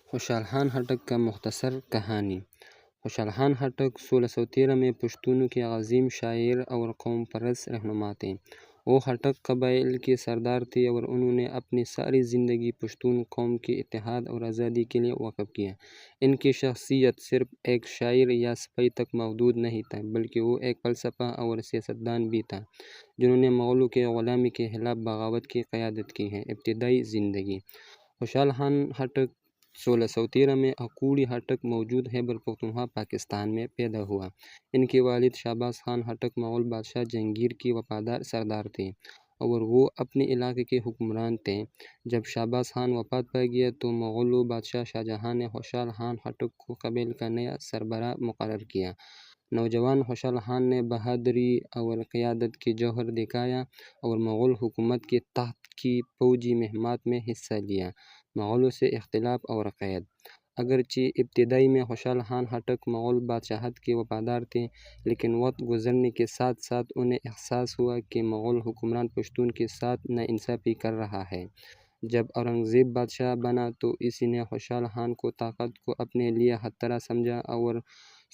خوشحال خان خٹک کا مختصر کہانی۔ خوشحال خان خٹک 1613 میں پشتونوں کے عظیم شاعر اور قوم پرست رہنما تھے۔ وہ خٹک قبائل کے سردار تھے اور انہوں نے اپنی ساری زندگی پشتون قوم کے اتحاد اور آزادی کے لیے وقف کیا۔ ان کی شخصیت صرف ایک شاعر یا سپاہی تک محدود نہیں تھا، بلکہ وہ ایک فلسفہ اور سیاستدان بھی تھا، جنہوں نے مغلوں کے غلامی کے خلاف بغاوت کی قیادت کی ہے۔ ابتدائی زندگی۔ خوشحال خان خٹک 1613 میں اکوڑی خٹک موجود خیبر پختونخوا پاکستان میں پیدا ہوا۔ ان کے والد شہباز خان خٹک مغل بادشاہ جہانگیر کے وفادار سردار تھے اور وہ اپنے علاقے کے حکمران تھے۔ جب شہباز خان وفات پا گیا تو مغل بادشاہ شاہجہاں نے خوشحال خان خٹک کو قبیلے کا نیا سربراہ مقرر کیا۔ نوجوان خوشحال خان نے بہادری اور قیادت کے جوہر دکھایا اور مغل حکومت کے تحت کی فوجی مہمات میں حصہ لیا۔ مغلوں سے اختلاف اور قید۔ اگرچہ ابتدائی میں خوشحال خان خٹک مغل بادشاہت کے وفادار تھے، لیکن وقت گزرنے کے ساتھ ساتھ انہیں احساس ہوا کہ مغل حکمران پشتون کے ساتھ ناانصافی کر رہا ہے۔ جب اورنگزیب بادشاہ بنا تو اس نے خوشحال خان کو طاقت کو اپنے لیے خطرہ سمجھا اور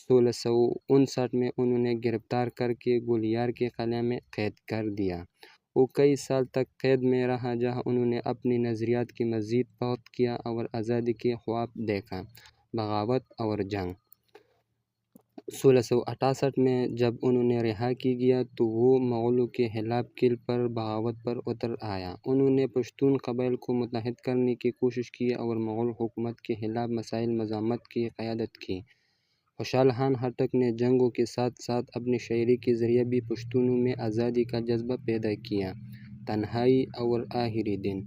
1659 میں انہیں گرفتار کرکے گوالیار کے قلعے میں قید کر دیا۔ وہ کئی سال تک قید میں رہا، جہاں انہوں نے اپنے نظریات کی مزید فروغ کیا اور آزادی کے خواب دیکھا۔ بغاوت اور جنگ۔ 1668 میں جب انہیں رہا کیا گیا تو وہ مغلوں کے خلاف کیل پر بغاوت پر اتر آیا۔ انہوں نے پشتون قبائل کو متحد کرنے کی کوشش کی اور مغل حکومت کے خلاف مسلح مزاحمت کی قیادت کی۔ خوشحال خان خٹک نے جنگوں کے ساتھ ساتھ اپنی شاعری کے ذریعے بھی پشتونوں میں آزادی کا جذبہ پیدا کیا۔ تنہائی اور آخری دن۔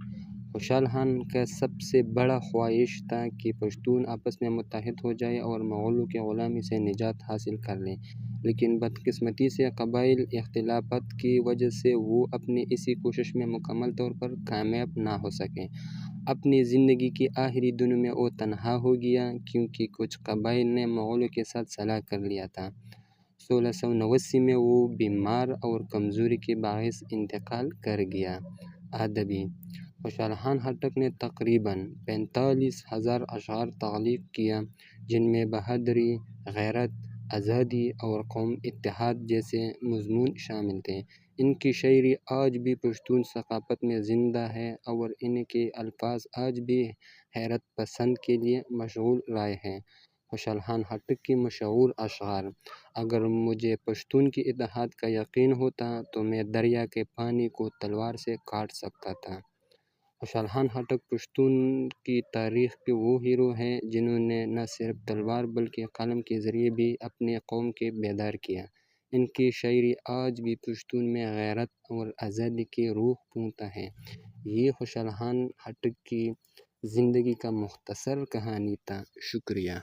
خوشحال خان کا سب سے بڑا خواہش تھا کہ پشتون آپس میں متحد ہو جائیں اور مغلوں کی غلامی سے نجات حاصل کر لیں، لیکن بدقسمتی سے قبائلی اختلافات کی وجہ سے وہ اپنی اسی کوشش میں مکمل طور پر کامیاب نہ ہو سکے۔ اپنی زندگی کے آخری دنوں میں وہ تنہا ہو گیا، کیونکہ کچھ قبائل نے مغلوں کے ساتھ صلح کر لیا تھا۔ 1689 میں وہ بیمار اور کمزوری کے باعث انتقال کر گیا۔ ادبی۔ خوشحال خان خٹک نے تقریباً 45,000 اشعار تخلیق کیا، جن میں بہادری، غیرت، آزادی اور قومی اتحاد جیسے مضمون شامل تھے۔ ان کی شاعری آج بھی پشتون ثقافت میں زندہ ہے اور ان کے الفاظ آج بھی حیرت پسند کے لیے مشغول رائے ہیں۔ خوشحال خان خٹک کے مشہور اشعار: اگر مجھے پشتون کے اتحاد کا یقین ہوتا تو میں دریا کے پانی کو تلوار سے کاٹ سکتا تھا۔ خوشحال خان خٹک پشتون کی تاریخ کے وہ ہیرو ہیں جنہوں نے نہ صرف تلوار بلکہ قلم کے ذریعے بھی اپنی قوم کو بیدار کیا۔ ان کی شاعری آج بھی پشتون میں غیرت اور آزادی کی روح پھونکتا ہے۔ یہ خوشحال خان خٹک کی زندگی کا مختصر کہانی تھا۔ شکریہ۔